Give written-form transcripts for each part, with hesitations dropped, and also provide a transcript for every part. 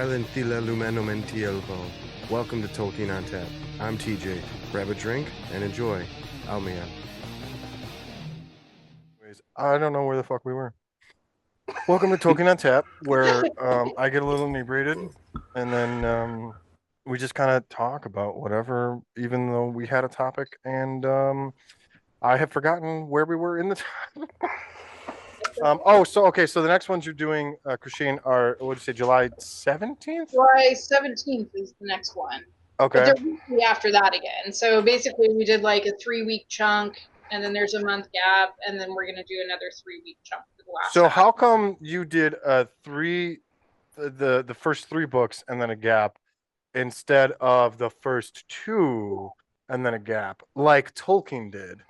Elentila Lumenomentielvo. Welcome to Tolkien on Tap. I'm TJ. Grab a drink and enjoy. Almian. Anyways, I don't know where the fuck we were. Welcome to Tolkien on Tap, where I get a little inebriated, and then we just kind of talk about whatever, even though we had a topic, and I have forgotten where we were in the topic. So the next ones you're doing, Christine, are, what did you say, July 17th? July 17th is the next one. Okay. But they're weekly after that again. So basically, we did like a 3-week chunk, and then there's a month gap, and then we're going to do another 3-week chunk for the last. So how come you did the first 3 books and then a gap instead of the first 2 and then a gap, like Tolkien did?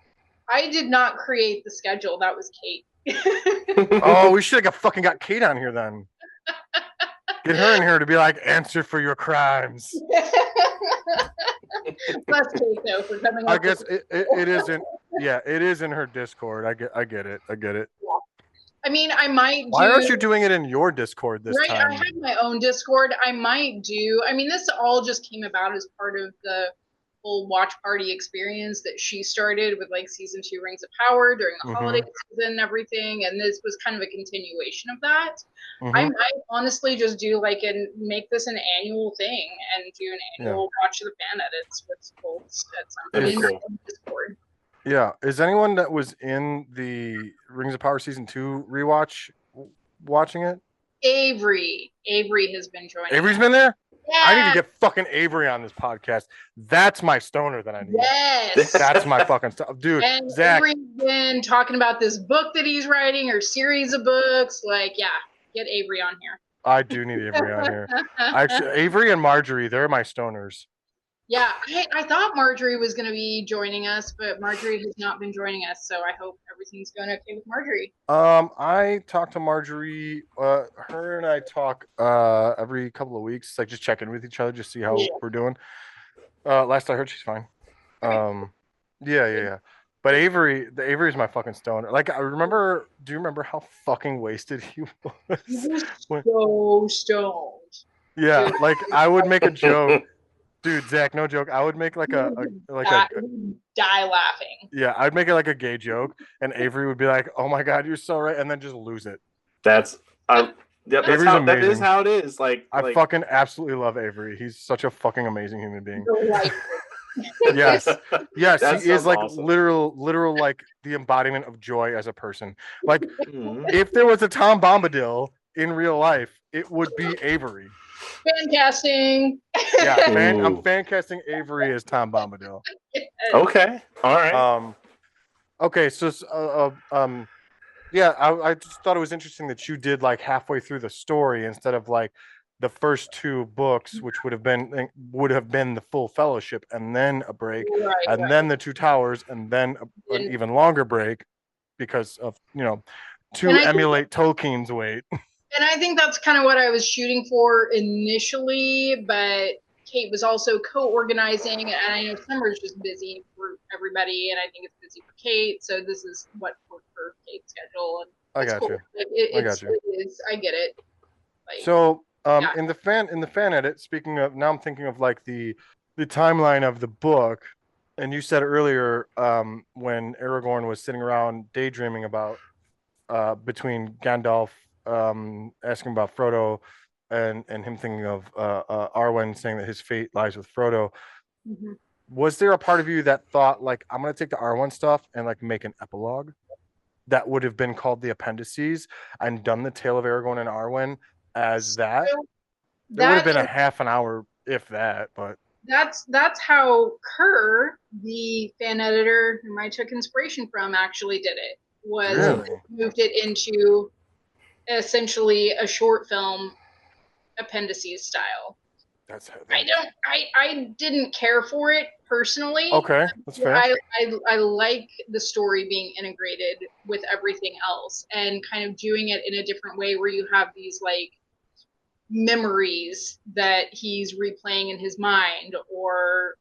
I did not create the schedule. That was Kate. Oh, we should have fucking got Kate on here then. Get her in here to be like, answer for your crimes. That's Kate though for coming up. I guess it isn't. Yeah, it is in her Discord. I get it. Yeah. I mean, I might do. Why aren't you doing it in your Discord this time? I have my own Discord. I might do. I mean, this all just came about as part of the whole watch party experience that she started with like season 2 Rings of Power during the holiday season and everything, and this was kind of a continuation of that. I might honestly just do like make this an annual thing and do an annual watch of the fan edits with folks at some point in my Discord. Yeah, is anyone that was in the Rings of Power season 2 rewatch watching it? Avery has been joining. Avery's been there? Yeah. I need to get fucking Avery on this podcast. That's my stoner that I need. Yes. That's my fucking stuff. Dude, and Zach. Avery's been talking about this book that he's writing or series of books. Like, yeah, get Avery on here. I do need Avery on here. Avery and Marjorie, they're my stoners. Yeah, I thought Marjorie was going to be joining us, but Marjorie has not been joining us, so I hope everything's going okay with Marjorie. I talk to Marjorie. Her and I talk every couple of weeks, like just check in with each other, just see how we're doing. Last I heard, she's fine. Yeah. But Avery's my fucking stoner. Like, do you remember how fucking wasted he was? He was so stoned. Yeah, dude. Like I would make a joke. Dude, Zach, no joke. I would make like die laughing. Yeah, I'd make it like a gay joke, and Avery would be like, "Oh my god, you're so right," and then just lose it. That is how it is. I fucking absolutely love Avery. He's such a fucking amazing human being. yes, he is like awesome. literal like the embodiment of joy as a person. Like if there was a Tom Bombadil in real life, it would be Avery. Fan casting. Yeah, I'm fan casting Avery as Tom Bombadil. Okay, all right. Okay, so I just thought it was interesting that you did like halfway through the story instead of like the first 2 books, which would have been the full Fellowship, and then a break, then the 2 Towers, and then an even longer break because of to emulate Tolkien's weight. And I think that's kind of what I was shooting for initially, but Kate was also co-organizing, and I know summer's just busy for everybody, and I think it's busy for Kate, so this is what worked for Kate's schedule. And I got you. I get it. Like, so in the fan edit, speaking of, now I'm thinking of like the timeline of the book, and you said earlier when Aragorn was sitting around daydreaming about between Gandalf asking about Frodo and him thinking of Arwen saying that his fate lies with Frodo. Was there a part of you that thought like, I'm going to take the Arwen stuff and like make an epilogue that would have been called the Appendices and done the tale of Aragorn and Arwen as that? There would have been a half an hour, if that, but that's how Kerr, the fan editor whom I took inspiration from, actually did it. Moved it into essentially a short film appendices style. That's heavy. I didn't care for it personally. Okay, that's fair. I like the story being integrated with everything else and kind of doing it in a different way where you have these like memories that he's replaying in his mind or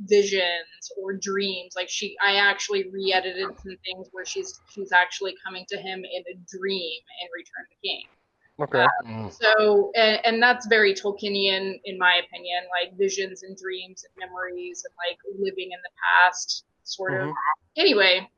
visions or dreams. Like I actually re-edited some things where she's actually coming to him in a dream in Return of the King. Okay. So, and that's very Tolkienian, in my opinion, like visions and dreams and memories and like living in the past, sort of. Anyway,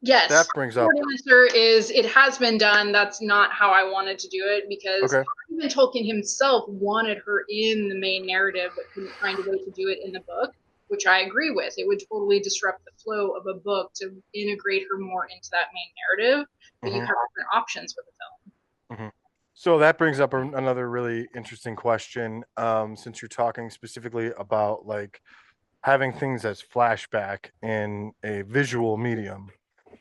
yes, that brings up. The answer is it has been done. That's not how I wanted to do it, because even Tolkien himself wanted her in the main narrative, but couldn't find a way to do it in the book, which I agree with. It would totally disrupt the flow of a book to integrate her more into that main narrative, but you have different options with the film. So that brings up another really interesting question. Since you're talking specifically about like having things as flashback in a visual medium,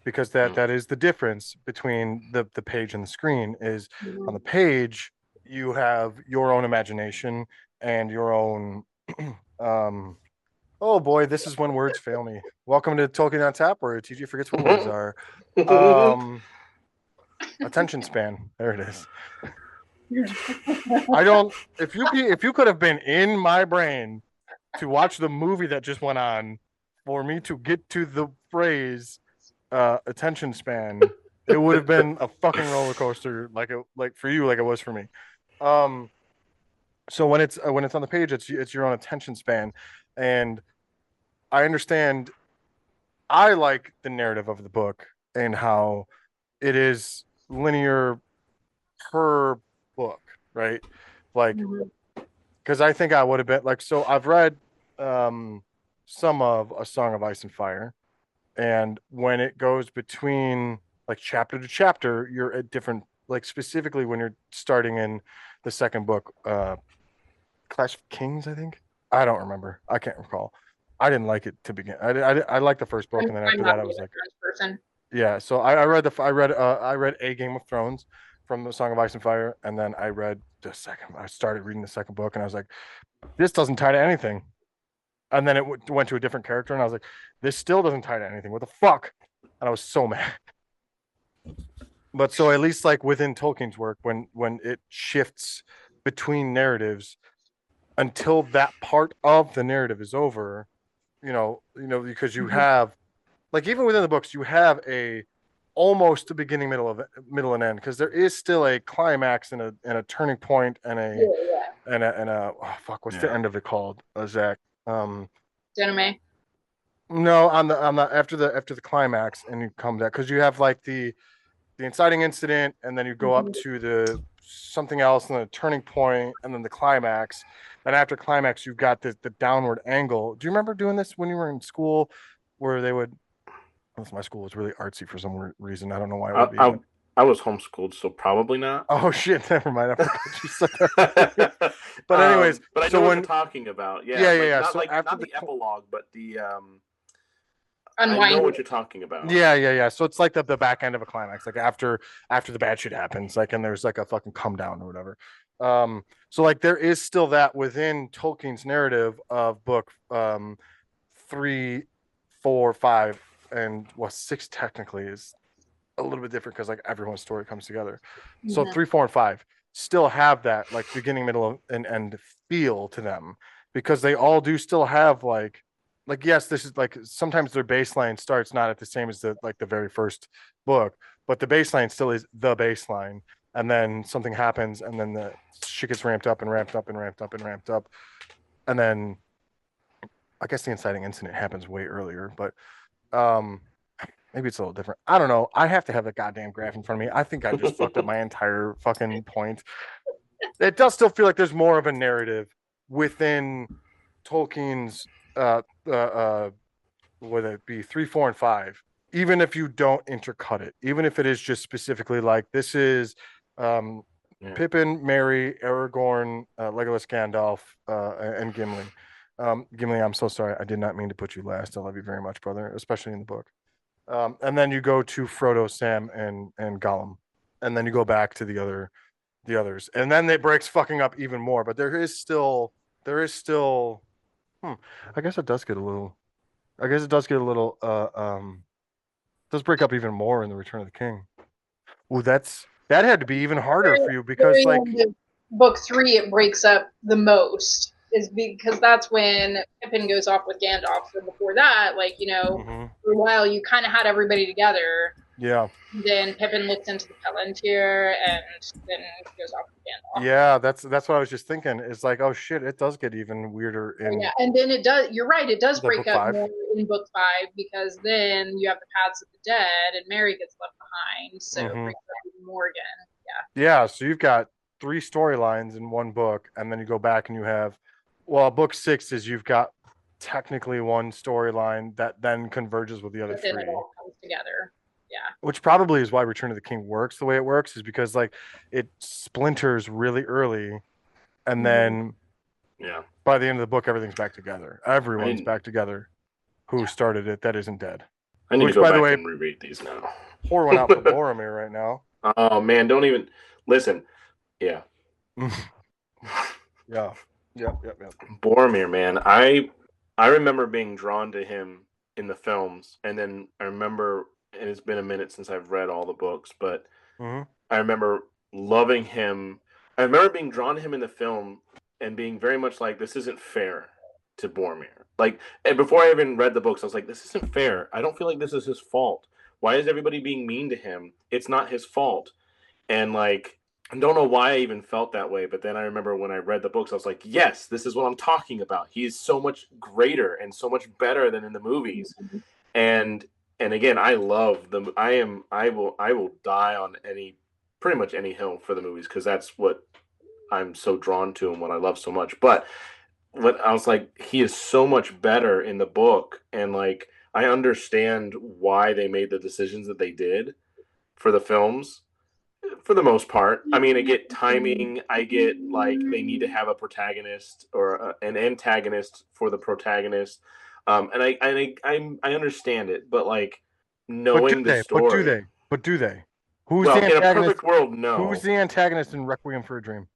because that is the difference between the page and the screen. Is on the page you have your own imagination and your own oh boy, this is when words fail me. Welcome to Tolkien on Tap, where TJ forgets what words are. Attention span. There it is. I don't. If you could have been in my brain to watch the movie that just went on, for me to get to the phrase attention span, it would have been a fucking roller coaster, like for you, like it was for me. So when it's on the page, it's your own attention span, and I understand. I like the narrative of the book and how it is linear per book, right? Like, because I think I would have been like, so I've read some of A Song of Ice and Fire, and when it goes between like chapter to chapter, you're at different, like specifically when you're starting in the second book, Clash of Kings, I think. I don't remember. I can't recall. I didn't like it to begin. I liked the first book, and then after that, I was like, person. Yeah. So I read A Game of Thrones from The Song of Ice and Fire, and then I read the second. I started reading the second book, and I was like, this doesn't tie to anything. And then it went to a different character, and I was like, this still doesn't tie to anything. What the fuck? And I was so mad. But so at least like within Tolkien's work, when it shifts between narratives until that part of the narrative is over, because you have, like, even within the books, you have a almost a beginning, middle and end, because there is still a climax and a turning point and a fuck, what's the end of it called, Zach? Denome. No, on the after the climax, and you come back because you have like the inciting incident, and then you go up to the something else, and then the turning point, and then the climax. And after climax, you've got the downward angle. Do you remember doing this when you were in school, where they would? My school was really artsy for some reason. I don't know why it would be. I was homeschooled, so probably not. Oh shit! Never mind. I forgot you said that. But anyways, but I know what you're talking about. Yeah. Not so like after not the epilogue, but the Unwind. I know what you're talking about. Yeah. So it's like the back end of a climax, like after the bad shit happens, like, and there's like a fucking come down or whatever. So like there is still that within Tolkien's narrative of book 3, 4, 5, and 6 technically is a little bit different because like everyone's story comes together. So 3, 4, and 5 still have that like beginning, middle, and end feel to them, because they all do still have like yes, this is like sometimes their baseline starts not at the same as the very first book, but the baseline still is the baseline, and then something happens, and then the shit gets ramped up and ramped up and ramped up and ramped up, and then I guess the inciting incident happens way earlier, but maybe it's a little different. I don't know. I have to have the goddamn graph in front of me. I think I just fucked up my entire fucking point. It does still feel like there's more of a narrative within Tolkien's whether it be 3, 4, and 5, even if you don't intercut it, even if it is just specifically like this is Pippin, Merry, Aragorn, Legolas, Gandalf, and Gimli. Gimli, I'm so sorry. I did not mean to put you last. I love you very much, brother, especially in the book. And then you go to Frodo, Sam, and Gollum, and then you go back to the others, and then it breaks fucking up even more. But there is still. I guess it does get a little. Does break up even more in the Return of the King. Ooh, that had to be even harder for you, because like book 3, it breaks up the most, is because that's when Pippin goes off with Gandalf. So before that, for a while you kind of had everybody together, Yeah. Then Pippin looks into the Palantir and then goes off with Gandalf. Yeah, that's what I was just thinking. It's like, oh shit, it does get even weirder in. Yeah, and then it does. You're right. It does break up 5. more in book 5 because then you have the Paths of the Dead and Mary gets left behind, so it breaks up even more again. Yeah. Yeah, so you've got 3 storylines in one book, and then you go back and you have, well, book 6 is you've got technically one storyline that then converges with the other But then 3. it all comes together. Yeah. Which probably is why Return of the King works the way it works, is because like it splinters really early, and then by the end of the book, everything's back together. Everyone's back together. Who started it? That isn't dead. I need to go back and reread these now. Pour one out for Boromir right now. Oh man, don't even listen. Yeah. Yeah. Yep. Boromir, man. I remember being drawn to him in the films, and then I remember, and it's been a minute since I've read all the books, but I remember loving him. I remember being drawn to him in the film and being very much like, this isn't fair to Boromir. Like, and before I even read the books, I was like, this isn't fair. I don't feel like this is his fault. Why is everybody being mean to him? It's not his fault. And like, I don't know why I even felt that way, but then I remember when I read the books, I was like, yes, this is what I'm talking about. He is so much greater and so much better than in the movies. And again, I love them. I will die on pretty much any hill for the movies, because that's what I'm so drawn to and what I love so much. But what I was like, he is so much better in the book, and like I understand why they made the decisions that they did for the films for the most part. I mean, I get timing, I get like they need to have a protagonist or an antagonist for the protagonist, and I understand it, but like knowing the story. But do they? Who's the antagonist? In a perfect world, no. Who's the antagonist in Requiem for a Dream?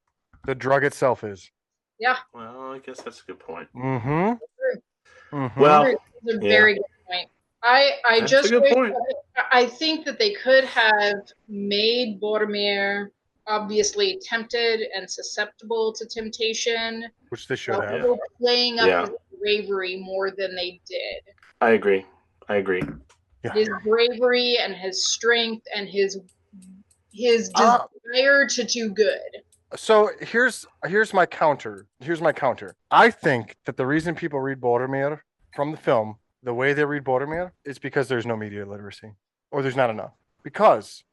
The drug itself is. Yeah. Well, I guess that's a good point. Well, it's a very good point. I just wish, I think that they could have made Boromir obviously tempted and susceptible to temptation, which they should have. Playing up his bravery more than they did. I agree. Yeah. His bravery and his strength and his desire to do good. So here's my counter. I think that the reason people read Boromir from the film the way they read Boromir is because there's no media literacy, or there's not enough. Because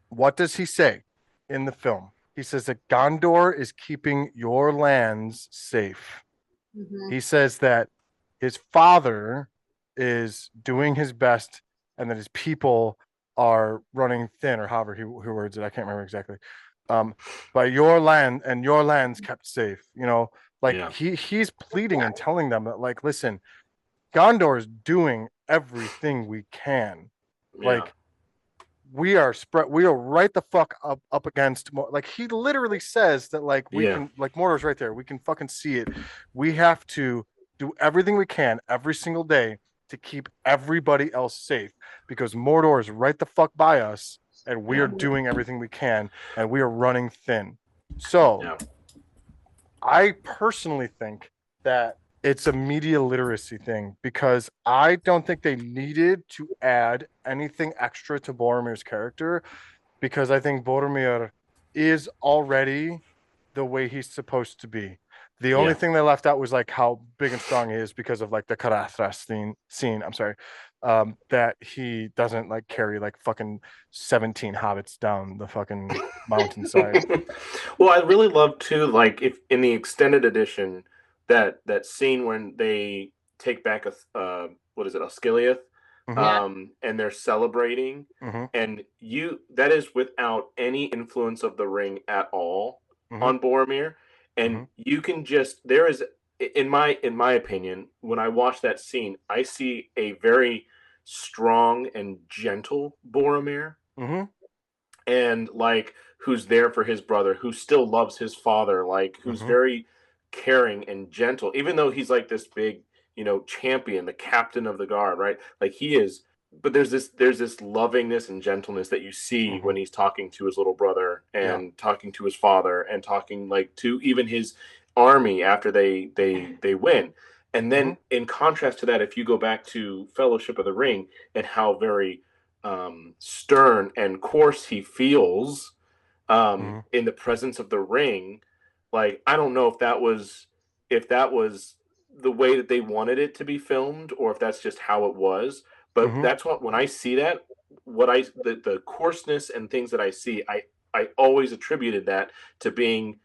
what does he say in the film? He says that Gondor is keeping your lands safe. He says that his father is doing his best and that his people are running thin, or however he words it. I can't remember exactly. By your land and your land's kept safe. He's pleading and telling them that, like, listen, Gondor is doing everything we can. Like, we are right the fuck up against, like, he literally says that, like, we can, like, Mordor's right there. We can fucking see it. We have to do everything we can every single day to keep everybody else safe, because Mordor is right the fuck by us, and we are doing everything we can, and we are running thin. So I personally think that it's a media literacy thing, because I don't think they needed to add anything extra to Boromir's character, because I think Boromir is already the way he's supposed to be. The only thing they left out was like how big and strong he is, because of like the Carathras scene. I'm sorry, that he doesn't like carry like fucking 17 hobbits down the fucking mountainside. Well, I really love too, like, if in the extended edition, that scene when they take back Osgiliath, and they're celebrating, and that is without any influence of the ring at all on Boromir. And you can just, there is, in my opinion, when I watch that scene, I see a very strong and gentle Boromir, and like, who's there for his brother, who still loves his father, like, who's very caring and gentle, even though he's like this big, champion, the captain of the guard, right? Like, he is. But there's this lovingness and gentleness that you see when he's talking to his little brother, and talking to his father, and talking like to even his army after they win. And then in contrast to that, if you go back to Fellowship of the Ring, and how very stern and coarse he feels in the presence of the ring. Like, I don't know if that was the way that they wanted it to be filmed, or if that's just how it was. But that's what, when I see that, the coarseness and things that I see, I always attributed that to being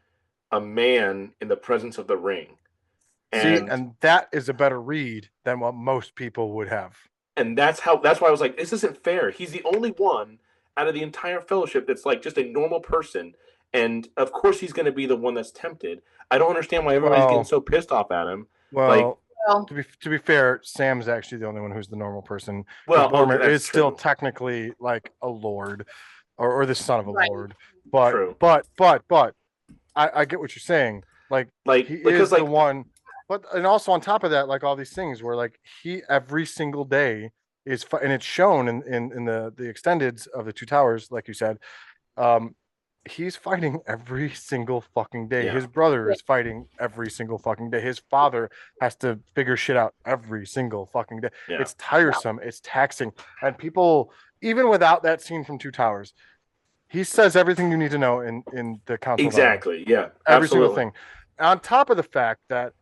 a man in the presence of the ring. And that is a better read than what most people would have. And that's why I was like, this isn't fair. He's the only one out of the entire fellowship that's like just a normal person. And of course he's going to be the one that's tempted. I don't understand why everybody's getting so pissed off at him. Well, to be fair, Sam's actually the only one who's the normal person. Well, Boromir is still technically like a lord, or the son of a lord. But I get what you're saying. Like he is the one. But, and also on top of that, like all these things where like he every single day is, and it's shown in the extendeds of the Two Towers, like you said, he's fighting every single fucking day. His brother is fighting every single fucking day. His father has to figure shit out every single fucking day. It's tiresome. It's taxing. And people, even without that scene from Two Towers, he says everything you need to know in the council. Exactly. Yeah. Every single thing. On top of the fact that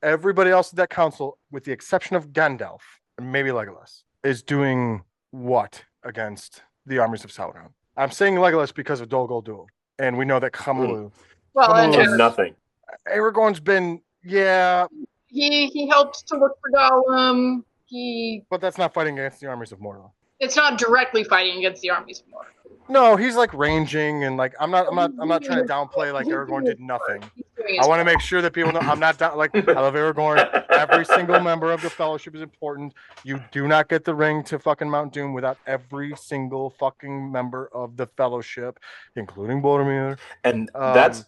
everybody else at that council, with the exception of Gandalf and maybe Legolas, is doing what against the armies of Sauron? I'm saying Legolas because of Dol Guldur, and we know that Khamulu. And nothing. Aragorn's been, He helped to look for Gollum. But that's not fighting against the armies of Mordor. It's not directly fighting against the armies of Mordor. No, he's like ranging, and like I'm not trying to downplay like Aragorn did nothing. I want to make sure that people know I'm not down. Like, I love Aragorn. Every single member of the Fellowship is important. You do not get the ring to fucking Mount Doom without every single fucking member of the Fellowship, including Boromir. And that's.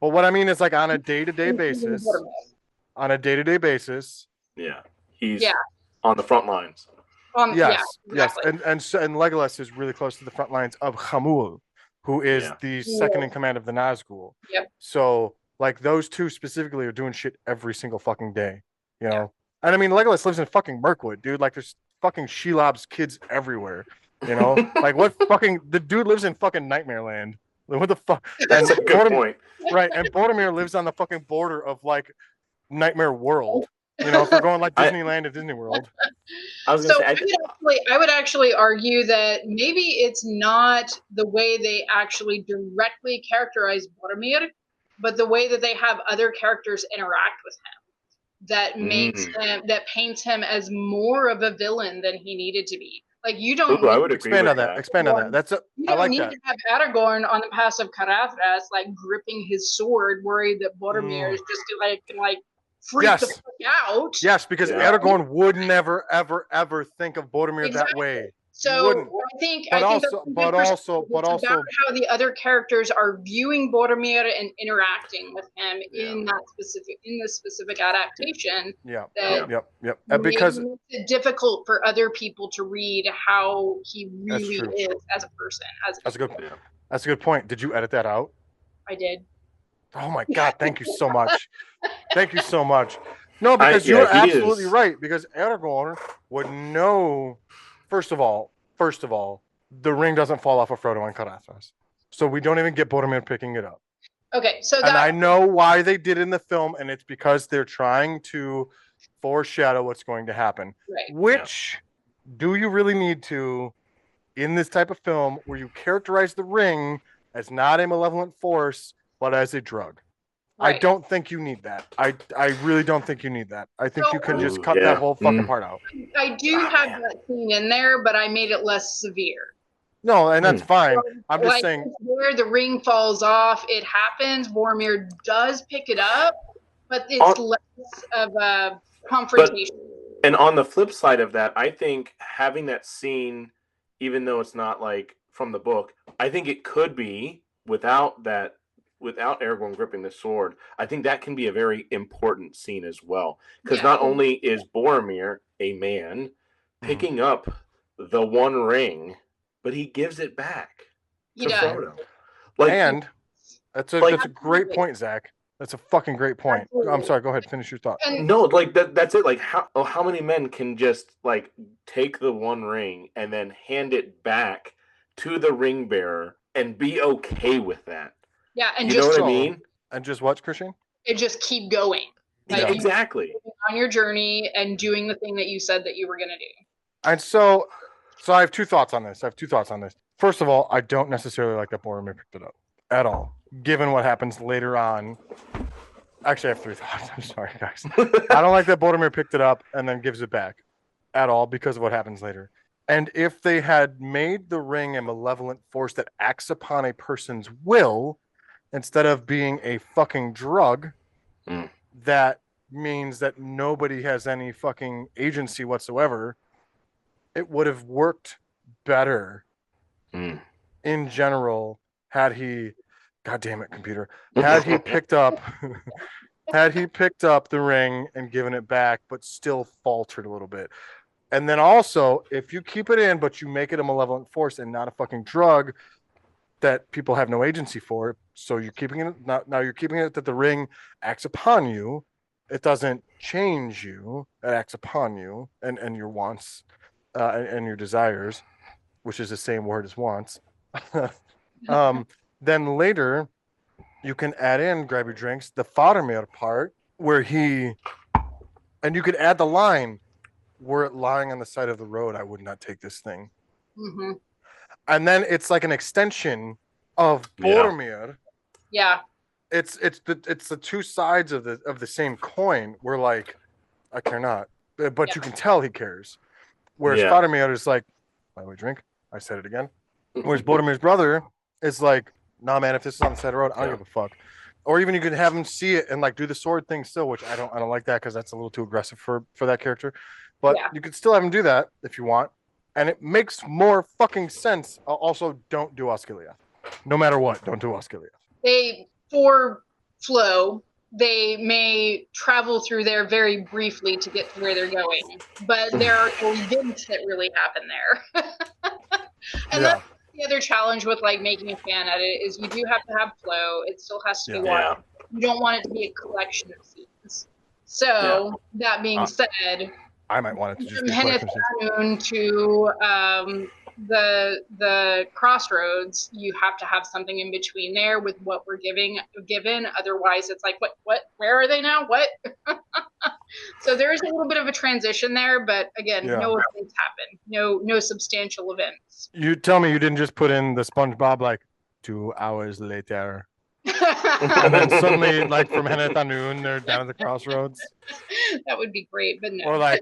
But what I mean is, like, on a day-to-day basis. Yeah, he's on the front lines. Yes. And Legolas is really close to the front lines of Khamul, who is the second in command of the Nazgul. Yep. So, like, those two specifically are doing shit every single fucking day, you know? And I mean, Legolas lives in fucking Mirkwood, dude. Like, there's fucking Shelob's kids everywhere, you know? Like, the dude lives in fucking Nightmare Land. Like, what the fuck? That's a good point. Right, and Boromir lives on the fucking border of, like, Nightmare World. You know, if we're going like Disneyland to Disney World. I would actually argue that maybe it's not the way they actually directly characterize Boromir, but the way that they have other characters interact with him that makes him, that paints him as more of a villain than he needed to be. Like, you don't. I would expand on that. Expand on that. I like that. You don't need to have Aragorn on the pass of Caradhras, like gripping his sword, worried that Boromir is just like freak the fuck out. Yes, because Aragorn would never, ever, ever think of Boromir that way. So I think that's about how the other characters are viewing Boromir and interacting with him in this specific adaptation. Because it's difficult for other people to read how he really is as a person. That's a good point. Did you edit that out? I did. Oh my God! Thank you so much. Thank you so much. No, because you're absolutely right. Because Aragorn would know. First of all, the ring doesn't fall off of Frodo on Caradhras, so we don't even get Boromir picking it up. Okay, so and I know why they did it in the film, and it's because they're trying to foreshadow what's going to happen. Right. Which do you really need to in this type of film where you characterize the ring as not a malevolent force, but as a drug? Right. I don't think you need that. I really don't think you need that. I think you can just cut that whole fucking part out. I do have that scene in there, but I made it less severe. No, and that's fine. I'm just saying where the ring falls off, it happens. Boromir does pick it up, but it's less of a confrontation. And on the flip side of that, I think having that scene, even though it's not like from the book, I think it could be without Aragorn gripping the sword. I think that can be a very important scene as well. Because not only is Boromir a man picking up the One Ring, but he gives it back to Frodo. And that's a great point, Zach. That's a fucking great point. Absolutely. I'm sorry. Go ahead. Finish your thought. No, like that's it. Like how many men can just like take the one ring and then hand it back to the ring bearer and be okay with that? Yeah, and you just know what I mean? And just what, Christian? And just keep going. Like, exactly. On your journey and doing the thing that you said that you were going to do. And so I have two thoughts on this. First of all, I don't necessarily like that Boromir picked it up at all, given what happens later on. Actually, I have three thoughts. I'm sorry, guys. I don't like that Boromir picked it up and then gives it back at all because of what happens later. And if they had made the ring a malevolent force that acts upon a person's will instead of being a fucking drug, that means that nobody has any fucking agency whatsoever. It would have worked better in general had he, God damn it, computer, had he picked up the ring and given it back, but still faltered a little bit. And then also, if you keep it in, but you make it a malevolent force and not a fucking drug that people have no agency for, so you're keeping it now you're keeping it that the ring acts upon you. It doesn't change you. It acts upon you and your wants and your desires, which is the same word as wants. Then later, you can add in, grab your drinks, the Faramir part where and you could add the line, were it lying on the side of the road, I would not take this thing. Mm-hmm. And then it's like an extension of Boromir. Yeah. It's the two sides of the same coin. We're like, I care not, but you can tell he cares. Whereas Faramir is like, by the way, drink. I said it again. Whereas Boromir's brother is like, nah, man, if this is on the side of the road, I don't give a fuck. Or even you could have him see it and like do the sword thing still, which I don't like that because that's a little too aggressive for that character. But you could still have him do that if you want, and it makes more fucking sense. Also, don't do Osgiliath. No matter what, don't do Osgiliath. For flow, they may travel through there very briefly to get to where they're going, but there are events that really happen there. And that's the other challenge with like making a fan edit is you do have to have flow. It still has to be watched. You don't want it to be a collection of scenes. So that being said, I might want it to just be to the crossroads, you have to have something in between there with what we're given. Otherwise, it's like, what? Where are they now? What? So there is a little bit of a transition there, but again, no events happen. No substantial events. You tell me you didn't just put in the SpongeBob like 2 hours later. And then suddenly, like from Henethanoon, they're down at the crossroads. That would be great, but no. Or like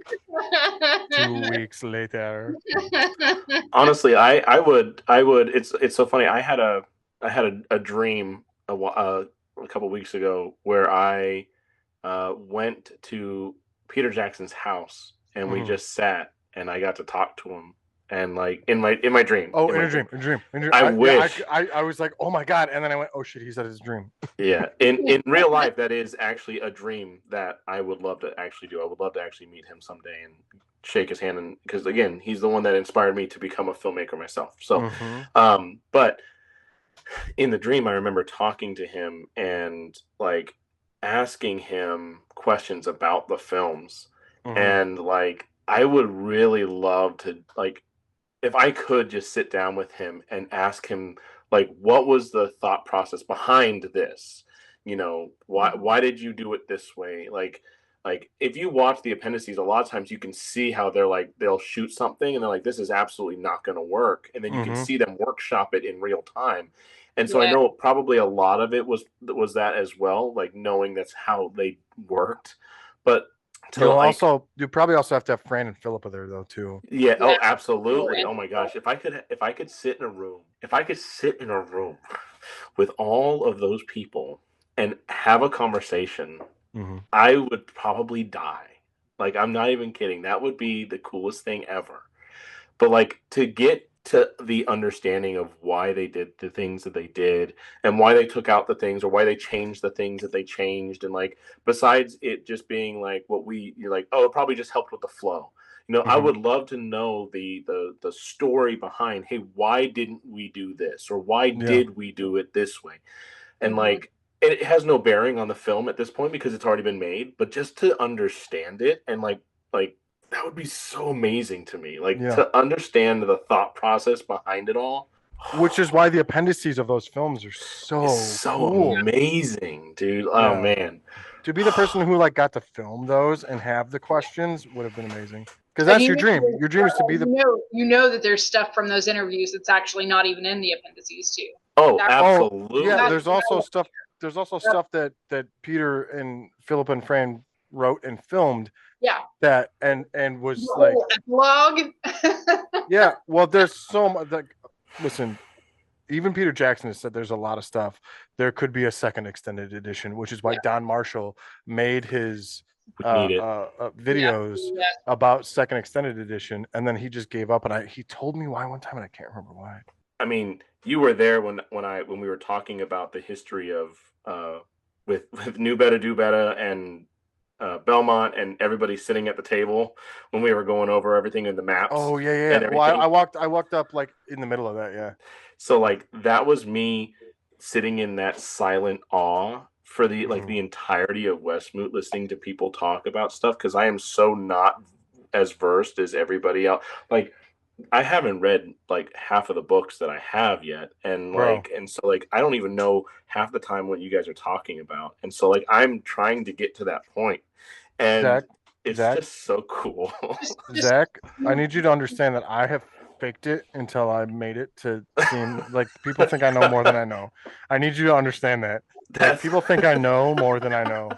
2 weeks later. Honestly, I would. It's so funny. I had a dream a couple weeks ago where I went to Peter Jackson's house and we just sat and I got to talk to him. And like in my dream. Oh, in a dream. I wish. I was like, oh my god, and then I went, oh shit, he said his dream. Yeah, in real life, that is actually a dream that I would love to actually do. I would love to actually meet him someday and shake his hand, and because again, he's the one that inspired me to become a filmmaker myself. So, but in the dream, I remember talking to him and like asking him questions about the films, and like I would really love to like. If I could just sit down with him and ask him, like, what was the thought process behind this? You know, why did you do it this way? Like if you watch the appendices, a lot of times you can see how they're like, they'll shoot something and they're like, this is absolutely not going to work. And then you can see them workshop it in real time. And so I know probably a lot of it was that as well, like knowing that's how they worked. But you probably also have to have Fran and Philippa there though too. Yeah. Oh, absolutely. Oh my gosh. If I could sit in a room with all of those people and have a conversation, I would probably die. Like, I'm not even kidding. That would be the coolest thing ever. But like to get to the understanding of why they did the things that they did and why they took out the things or why they changed the things that they changed. And like, besides it just being like you're like, oh, it probably just helped with the flow. You know, I would love to know the story behind, hey, why didn't we do this? Or why did we do it this way? And like, it has no bearing on the film at this point because it's already been made, but just to understand it and like that would be so amazing to me. Like to understand the thought process behind it all. Which is why the appendices of those films are so cool. Amazing, dude. Oh man. To be the person who like got to film those and have the questions would have been amazing. Because that's your dream. Your dream is to be the. You know that there's stuff from those interviews that's actually not even in the appendices too. Oh, absolutely. Yeah, there's also stuff. There's also stuff that Peter and Philip and Fran wrote and filmed. Yeah. That and was like epilogue. Yeah. Well, there's so much. Like, listen, even Peter Jackson has said there's a lot of stuff. There could be a second extended edition, which is why Don Marshall made his videos about second extended edition, and then he just gave up. And he told me why one time, and I can't remember why. I mean, you were there when we were talking about the history of with New Better Do Better and Belmont and everybody sitting at the table when we were going over everything in the maps. Oh yeah. Well, I walked up like in the middle of that. Yeah. So like that was me sitting in that silent awe for the like the entirety of Westmoot, listening to people talk about stuff, because I am so not as versed as everybody else. Like I haven't read like half of the books that I have yet, and so like I don't even know half the time what you guys are talking about, and so like I'm trying to get to that point, and it's just so cool. Zach, I need you to understand that I have faked it until I made it to seem like people think I know more than I know. I need you to understand that. Like, people think I know more than I know.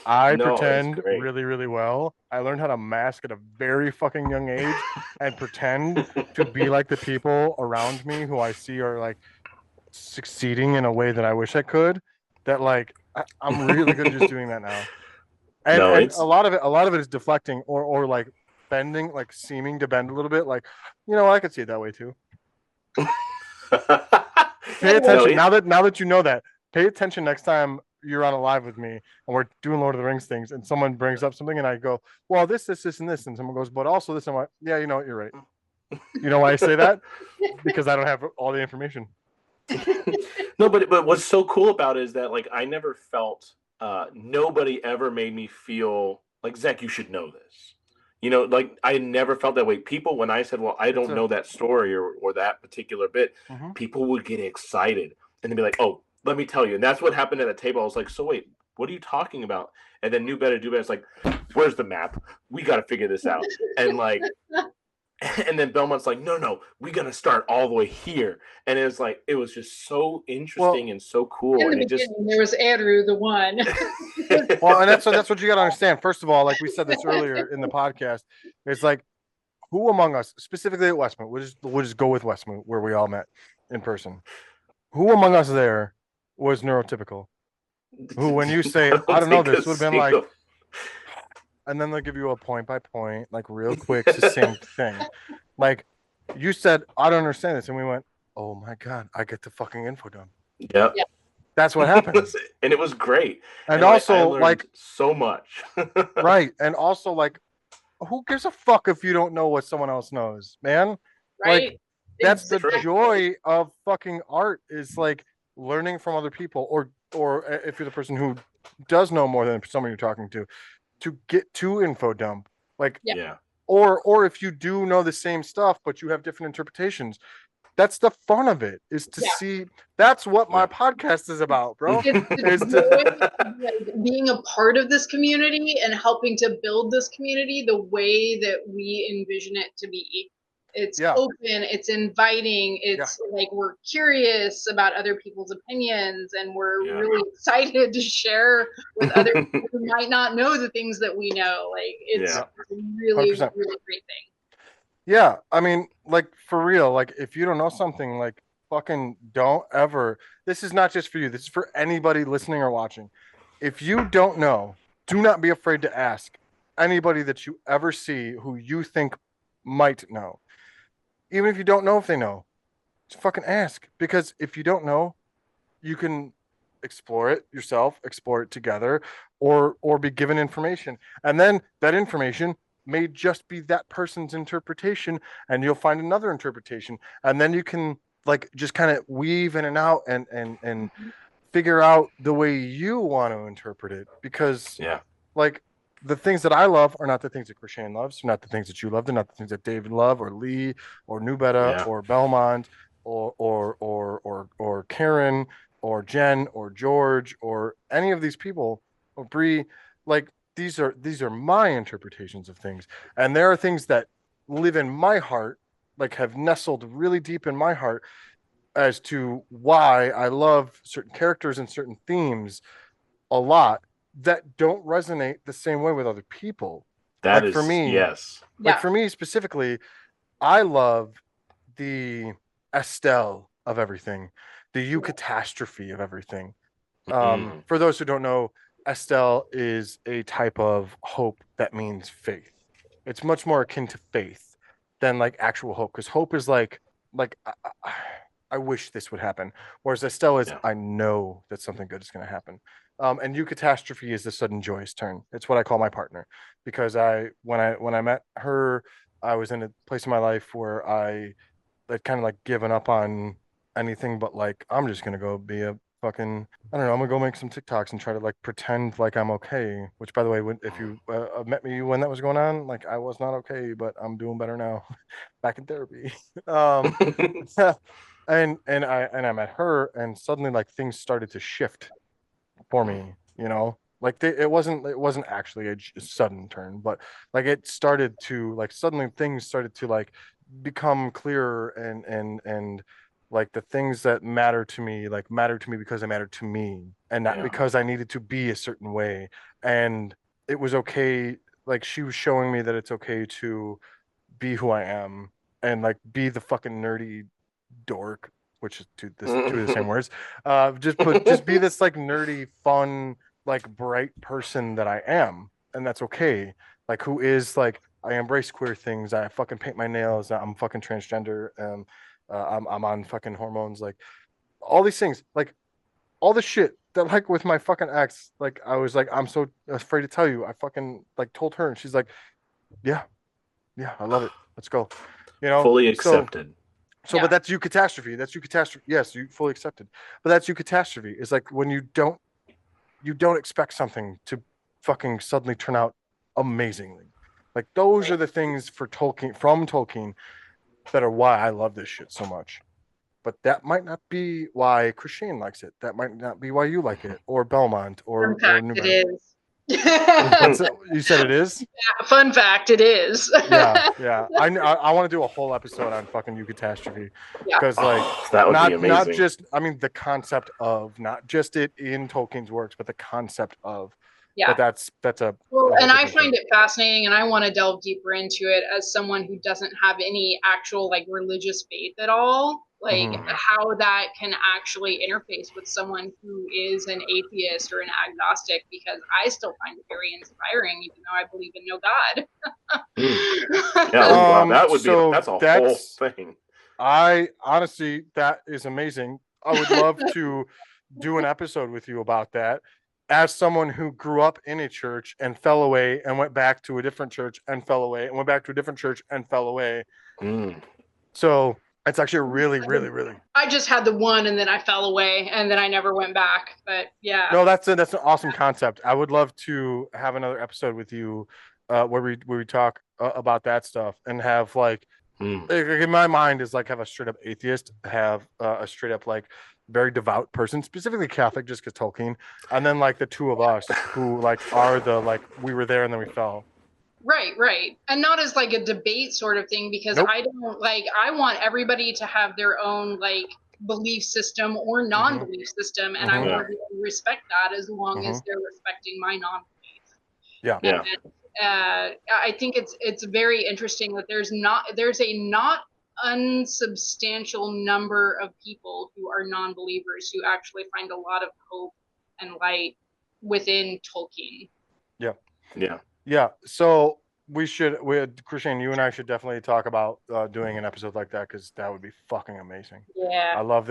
I pretend really, really well. I learned how to mask at a very fucking young age and pretend to be like the people around me who I see are like succeeding in a way that I wish I could. That like I'm really good at just doing that now. And, a lot of it is deflecting or like bending, like seeming to bend a little bit. Like, I could see it that way too. Pay attention now that you know that. Pay attention next time you're on a live with me and we're doing Lord of the Rings things, and someone brings up something and I go, well, this, and this, and someone goes, but also this. I'm like, yeah, you know what, you're right. You know why I say that? Because I don't have all the information. No, but what's so cool about it is that like I never felt nobody ever made me feel like, Zach, you should know this. Like I never felt that way. People, when I said, well, I don't know that story or that particular bit, people would get excited and they'd be like, oh, let me tell you. And that's what happened at the table. I was like, so wait, what are you talking about? And then New Better Do Better. It's like, where's the map? We got to figure this out. And like, and then Belmont's like, no, we got to start all the way here. And it was like, it was just so interesting and so cool. In the beginning, there was Andrew, the one. Well, and that's what you got to understand. First of all, like we said this earlier in the podcast, it's like, who among us, specifically at Westmoot, we'll just go with Westmoot where we all met in person. Who among us there was neurotypical? Who, when you say, I don't know, this would have been like, and then they'll give you a point by point, like real quick, succinct thing. Like you said, I don't understand this. And we went, oh my God, I get the fucking info dump. Yep. That's what happened. And it was great. And also like so much. Right. And also like, who gives a fuck if you don't know what someone else knows, man? Right. Like, that's the joy of fucking art, is like learning from other people, or if you're the person who does know more than someone you're talking to get to info dump. Like, or if you do know the same stuff, but you have different interpretations. That's the fun of it, is to see. That's what my podcast is about, bro. Being a part of this community and helping to build this community the way that we envision it to be. It's open, it's inviting, it's like we're curious about other people's opinions, and we're really excited to share with other people who might not know the things that we know. Like, it's a really, 100%. Really great thing. Yeah, I mean, like, for real, like, if you don't know something, like, fucking don't ever. This is not just for you. This is for anybody listening or watching. If you don't know, do not be afraid to ask anybody that you ever see who you think might know. Even if you don't know if they know, just fucking ask. Because if you don't know, you can explore it yourself, explore it together, or be given information. And then that information may just be that person's interpretation, and you'll find another interpretation. And then you can like just kind of weave in and out and figure out the way you want to interpret it, because Yeah. like the things that I love are not the things that Christian loves, not the things that you love, they're not the things that David love or Lee or Nubeta Yeah. or Belmont or Karen or Jen or George or any of these people or Bree. Like these are my interpretations of things, and there are things that live in my heart, like have nestled really deep in my heart as to why I love certain characters and certain themes a lot that don't resonate the same way with other people. That Like is for me, yes. like for me specifically, I love the Estelle of everything, the eucatastrophe of everything. For those who don't know, Estelle is a type of hope that means faith. It's much more akin to faith than like actual hope, because hope is like I wish this would happen, whereas Estelle is I know that something good is going to happen. And eucatastrophe is the sudden joyous turn. It's what I call my partner, because when I met her, I was in a place in my life where I'd kind of like given up on anything but like I'm just gonna go be a fucking I don't know, I'm gonna go make some TikToks and try to like pretend like I'm okay. Which, by the way, if you met me when that was going on, like I was not okay, but I'm doing better now, back in therapy. um, and I met her, and suddenly like things started to shift for me. Like it wasn't actually a sudden turn, but like it started to like suddenly things started to like become clearer, and like the things that matter to me like matter to me because they matter to me and not because I needed to be a certain way. And it was okay. Like she was showing me that it's okay to be who I am and like be the fucking nerdy dork, which is two of the same words. Just be this like nerdy, fun, like bright person that I am, and that's okay. Like who is like I embrace queer things. I fucking paint my nails. I'm fucking transgender. I'm on fucking hormones. Like all these things. Like all the shit that like with my fucking ex. Like I was like I'm so afraid to tell you. I fucking like told her, and she's like, yeah, yeah, I love it. Let's go. Fully So accepted. but that's you catastrophe. That's you catastrophe. Yes, you fully accepted. But that's you catastrophe. Is like when you don't expect something to fucking suddenly turn out amazingly. Like those are the things from Tolkien that are why I love this shit so much. But that might not be why Christine likes it. That might not be why you like it, or Belmont, Fun or fact, New it York. is. You said it is? Yeah, fun fact, it is. Yeah. I want to do a whole episode on fucking eucatastrophe, Yeah. because like that would be not amazing. just the concept of not just it in Tolkien's works, but the concept of. Yeah. But that's a well, whole and I different find thing. it fascinating, and I want to delve deeper into it as someone who doesn't have any actual like religious faith at all. Like how that can actually interface with someone who is an atheist or an agnostic, because I still find it very inspiring, even though I believe in no God. Yeah, wow, that would So that's a whole thing. I honestly, that is amazing. I would love to do an episode with you about that. As someone who grew up in a church and fell away and went back to a different church and fell away and went back to a different church and fell away. So it's actually really, really, really. I just had the one, and then I fell away, and then I never went back. But yeah. No, that's an awesome concept. I would love to have another episode with you, where we talk about that stuff and have like, in my mind is like have a straight up atheist, have a straight up like very devout person, specifically Catholic, just because Tolkien, and then like the two of us who like are the like we were there and then we fell. Right. And not as like a debate sort of thing, because I don't like, I want everybody to have their own like belief system or non-belief system. And I want to respect that as long as they're respecting my non-belief. Yeah. And, I think it's very interesting that there's a not unsubstantial number of people who are non-believers who actually find a lot of hope and light within Tolkien. Yeah. So Christian, you and I should definitely talk about doing an episode like that, because that would be fucking amazing. Yeah. I love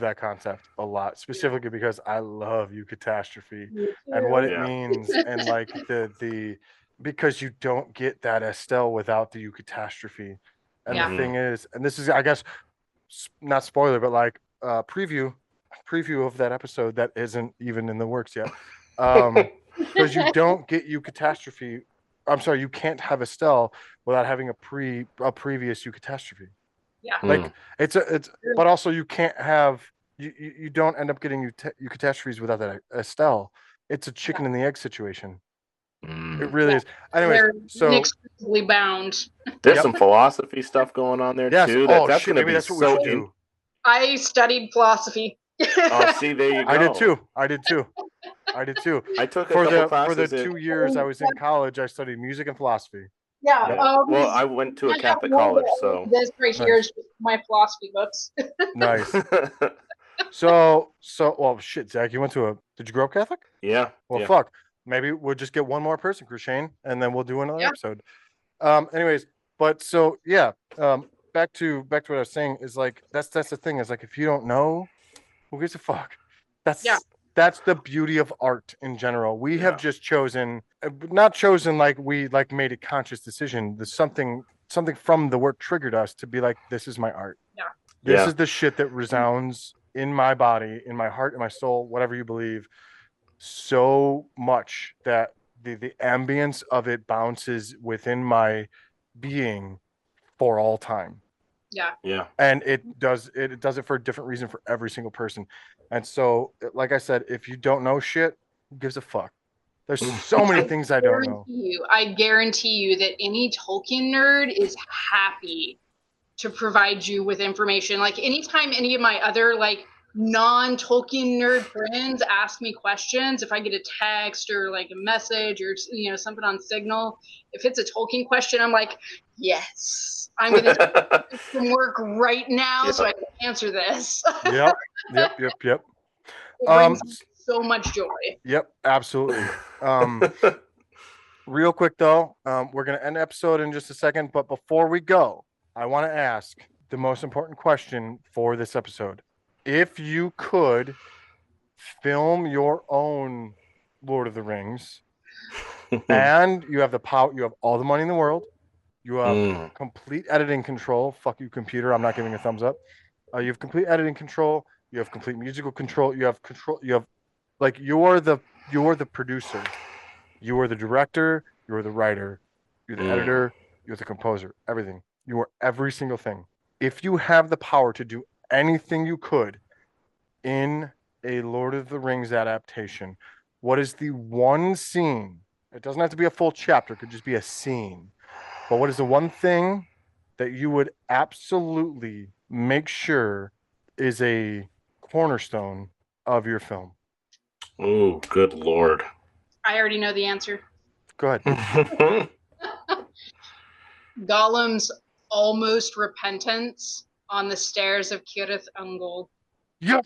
that concept a lot, specifically because I love eucatastrophe and what it means, and like the because you don't get that Estelle without the eucatastrophe. And the thing is, and this is, I guess, not spoiler, but like preview, preview of that episode that isn't even in the works yet. Because you don't get eucatastrophe. I'm sorry, you can't have Estelle without having a previous eucatastrophe. Yeah. Like it's but also you can't have you don't end up getting eucatastrophes without that Estelle. It's a chicken and the egg situation. It really is. Anyways, they're so inextricably bound. There's some philosophy stuff going on there too. That's shit, going to maybe be that's what we so should do. I studied philosophy. Oh, see, there you go. I did too. I took for a couple the classes 2 years I was in college. I studied music and philosophy. Yeah. Yep. Well, I went to a Catholic college, so this right here is my philosophy books. Nice. So well, shit, Zach, you went to did you grow up Catholic? Yeah. Well, fuck. Maybe we'll just get one more person, Shane, and then we'll do another episode. Anyways, but so yeah. Back to what I was saying is like that's the thing is like if you don't know, who gives a fuck? That's the beauty of art in general. We have just chosen, not chosen like we like made a conscious decision. There's something from the work triggered us to be like, this is my art. Yeah. This is the shit that resounds in my body, in my heart, in my soul, whatever you believe, so much that the ambience of it bounces within my being for all time. Yeah. And it does it for a different reason for every single person. And so, like I said, if you don't know shit, who gives a fuck? There's so many things I don't know. I guarantee you that any Tolkien nerd is happy to provide you with information. Like anytime any of my other like non-Tolkien nerd friends ask me questions, if I get a text or like a message or something on Signal, if it's a Tolkien question, I'm like, yes, I'm going to do some work right now so I can answer this. Yep. It brings so much joy. Yep, absolutely. Real quick though, we're going to end the episode in just a second, but before we go, I want to ask the most important question for this episode. If you could film your own Lord of the Rings and you have the power, you have all the money in the world, you have complete editing control. Fuck you, computer. I'm not giving a thumbs up. You have complete editing control. You have complete musical control. You have control. You have like you're the producer. You are the director. You are the writer. You're the editor. You're the composer. Everything. You are every single thing. If you have the power to do anything you could in a Lord of the Rings adaptation, what is the one scene? It doesn't have to be a full chapter. It could just be a scene. But what is the one thing that you would absolutely make sure is a cornerstone of your film? Oh, good Lord. I already know the answer. Go ahead. Gollum's almost repentance on the stairs of Cirith Ungol. Yes.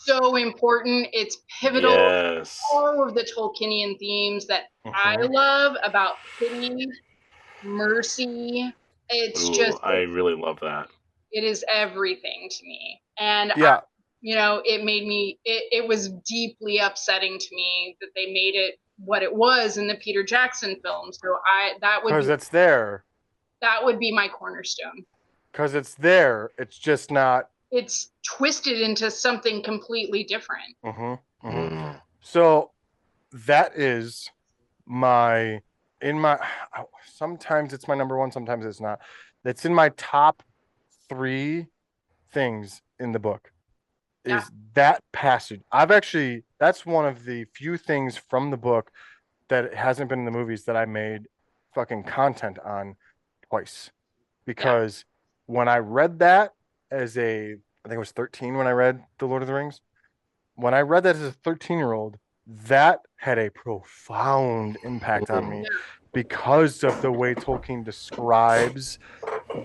So important. It's pivotal. Yes. All of the Tolkienian themes that I love about pity, mercy. It's just. I really love that. It is everything to me. And it made me. It was deeply upsetting to me that they made it what it was in the Peter Jackson film. So because it's there. That would be my cornerstone. Because it's there. It's just not. It's twisted into something completely different. So that is sometimes it's my number one, sometimes it's not. It's in my top 3 things in the book. Is that passage. That's one of the few things from the book that hasn't been in the movies that I made fucking content on twice. Because when I read that I think it was 13 when I read The Lord of the Rings. When I read that as a 13-year-old, that had a profound impact on me because of the way Tolkien describes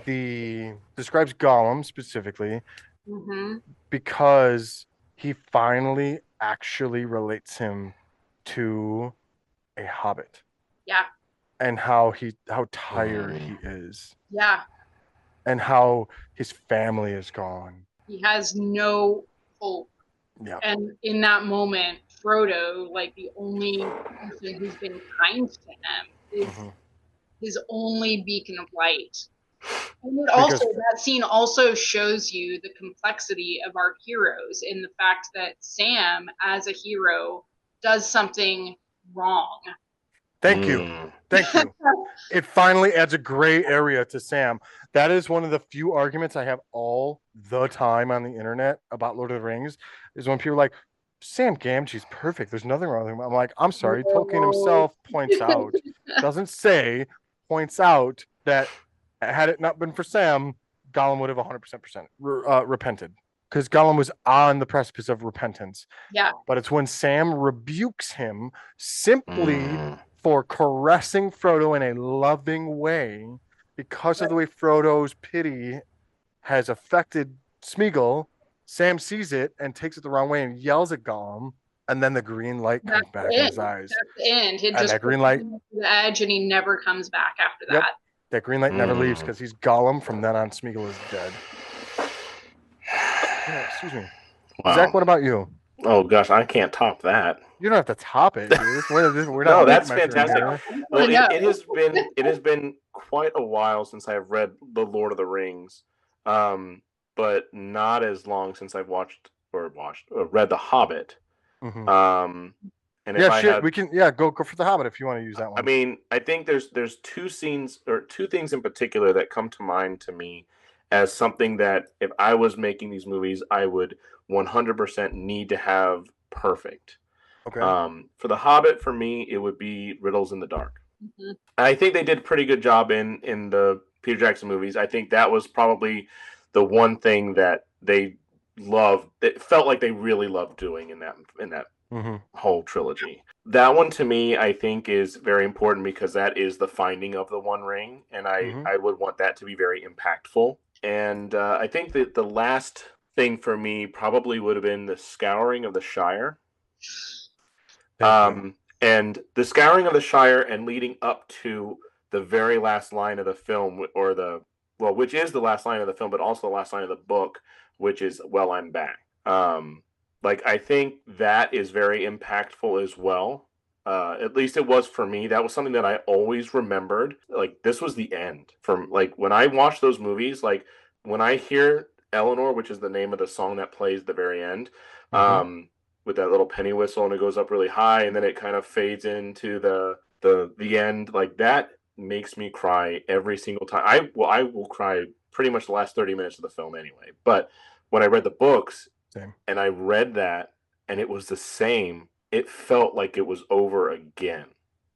Gollum specifically, because he finally actually relates him to a hobbit. Yeah. And how tired he is. Yeah. And how his family is gone. He has no hope. Yeah. And in that moment, Frodo, like the only person who's been kind to him, is his only beacon of light. And because that scene also shows you the complexity of our heroes in the fact that Sam, as a hero, does something wrong. thank you. Thank you. It finally adds a gray area to Sam. That is one of the few arguments I have all the time on the internet about Lord of the Rings, is when people are like, Sam Gamgee's perfect. There's nothing wrong with him. I'm like, I'm sorry. Tolkien himself points out, doesn't say, points out that had it not been for Sam, Gollum would have 100% repented, because Gollum was on the precipice of repentance. Yeah. But it's when Sam rebukes him simply for caressing Frodo in a loving way, because of the way Frodo's pity has affected Smeagol. Sam sees it and takes it the wrong way and yells at Gollum, and then the green light comes back in his eyes. That's the end. It and just that green light, to the edge, and he never comes back after that. Yep, that green light never leaves, because he's Gollum. From then on, Smeagol is dead. Yeah, excuse me. Wow. Zach, what about you? Oh gosh, I can't top that. You don't have to top it, dude. We're not no, that's fantastic. Well, it has been quite a while since I've read The Lord of the Rings, but not as long since I've read The Hobbit. Mm-hmm. And we can go for The Hobbit if you want to use that one. I mean, I think there's two scenes or two things in particular that come to mind to me as something that if I was making these movies, I would 100% need to have perfect. Okay. For The Hobbit, for me, it would be Riddles in the Dark. Mm-hmm. I think they did a pretty good job in the Peter Jackson movies. I think that was probably the one thing that they loved. It felt like they really loved doing in that mm-hmm. whole trilogy. That one to me, I think, is very important because that is the finding of the One Ring, and I would want that to be very impactful. And I think that the last thing for me probably would have been the Scouring of the Shire. And the Scouring of the Shire and leading up to the very last line of the film, which is the last line of the film, but also the last line of the book, which is, "Well, I'm back." I think that is very impactful as well. At least it was for me. That was something that I always remembered. Like, this was the end. From when I watch those movies, when I hear Eleanor, which is the name of the song that plays at the very end, with that little penny whistle, and it goes up really high, and then it kind of fades into the end. That makes me cry every single time. I will cry pretty much the last 30 minutes of the film anyway. But when I read the books, same. And I read that, and it was the same. It felt like it was over again.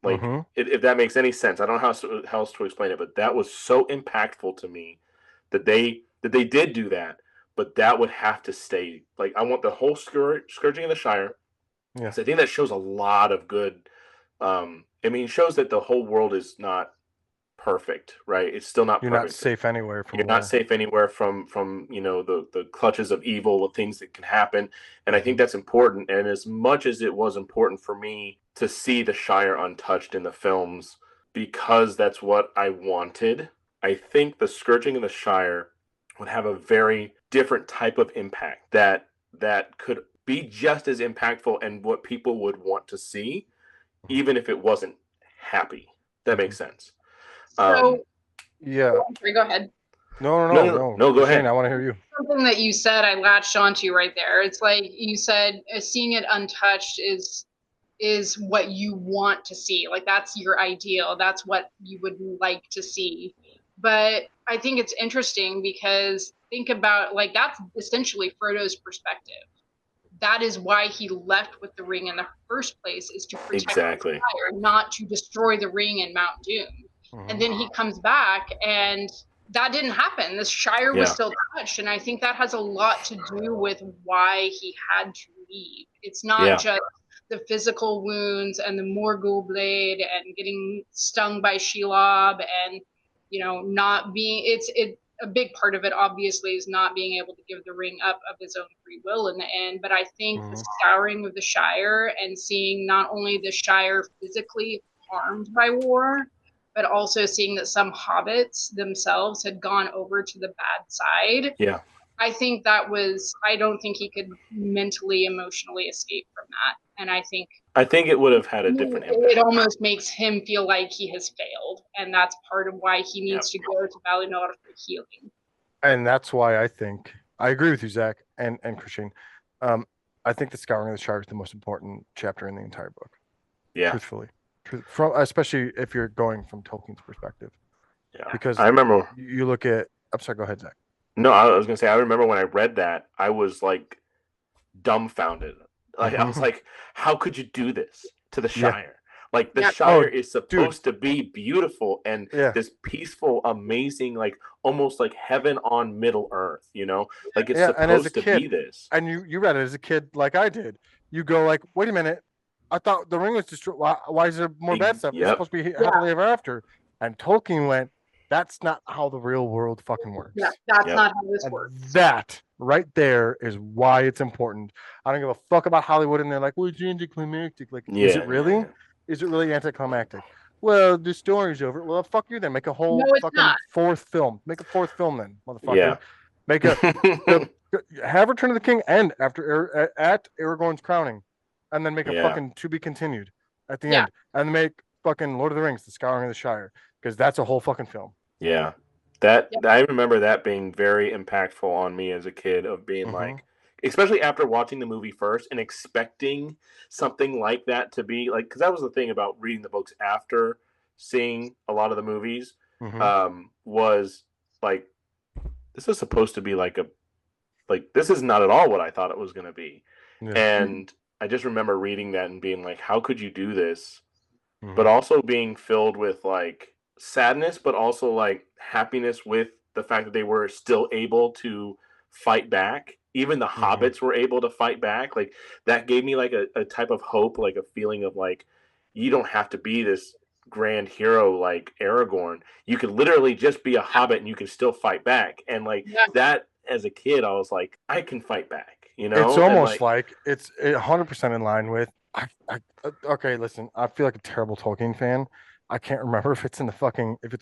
If that makes any sense. I don't know how else to explain it, but that was so impactful to me that they did do that. But that would have to stay. I want the whole Scourging of the Shire. Yeah. So I think that shows a lot of good. It shows that the whole world is not perfect, right? It's still not. You're perfect. Not safe anywhere from. You're not safe anywhere from the clutches of evil, of things that can happen, and I think that's important. And as much as it was important for me to see the Shire untouched in the films, because that's what I wanted, I think the Scourging of the Shire would have a very different type of impact that could be just as impactful and what people would want to see, even if it wasn't happy. That makes sense. So, yeah. Go ahead. No, go ahead. I want to hear you. Something that you said, I latched onto right there. It's like you said, seeing it untouched is what you want to see. That's your ideal. That's what you would like to see. But I think it's interesting because think about that's essentially Frodo's perspective. That is why he left with the ring in the first place, is to protect the Shire, not to destroy the ring in Mount Doom. And then he comes back, and that didn't happen. The Shire was still touched, and I think that has a lot to do with why he had to leave. It's not just the physical wounds and the Morgul blade and getting stung by Shelob and not being. A big part of it, obviously, is not being able to give the ring up of his own free will in the end. But I think the Scouring of the Shire and seeing not only the Shire physically harmed by war, but also seeing that some hobbits themselves had gone over to the bad side. Yeah. I think I don't think he could mentally, emotionally escape from that. And I think it would have had a different impact. It almost makes him feel like he has failed. And that's part of why he needs to go to Valinor for healing. And that's why I think, I agree with you, Zach and Christine. I think the Scouring of the Shire is the most important chapter in the entire book. Yeah. Truthfully. Especially if you're going from Tolkien's perspective. Yeah. Because I remember you look at, I'm sorry, go ahead, Zach. No, I was gonna say I remember when I read that, I was like dumbfounded. Like I was like, how could you do this to the Shire? Like the Shire is supposed to be beautiful and this peaceful, amazing, like almost like heaven on Middle Earth, you know? Like it's supposed to be this. And you read it as a kid like I did. You go like, wait a minute, I thought the ring was destroyed. Why is there more bad stuff? It's supposed to be happily ever after. And Tolkien went, that's not how the real world fucking works. Yeah, that's not how this works. That right there is why it's important. I don't give a fuck about Hollywood, and they're like, well, it's anticlimactic. Like, is it really? Is it really anticlimactic? Well, the story's over. Well, fuck you then. Make a whole fucking fourth film. Make a fourth film then, motherfucker. Yeah. Make have Return of the King end at Aragorn's crowning, and then make a fucking to be continued at the end, and make fucking Lord of the Rings, The Scouring of the Shire, because that's a whole fucking film. Yeah. I remember that being very impactful on me as a kid, of being like, especially after watching the movie first and expecting something like that to be like, because that was the thing about reading the books after seeing a lot of the movies, was like, this is supposed to be like this is not at all what I thought it was going to be. And I just remember reading that and being like, how could you do this? But also being filled with like sadness, but also like happiness with the fact that they were still able to fight back. Even the hobbits were able to fight back. Like that gave me like a type of hope, like a feeling of like, you don't have to be this grand hero like Aragorn. You could literally just be a hobbit and you can still fight back. And like that, as a kid, I was like, I can fight back. You know, it's almost like it's 100% in line with. Okay, listen, I feel like a terrible Tolkien fan. I can't remember if it's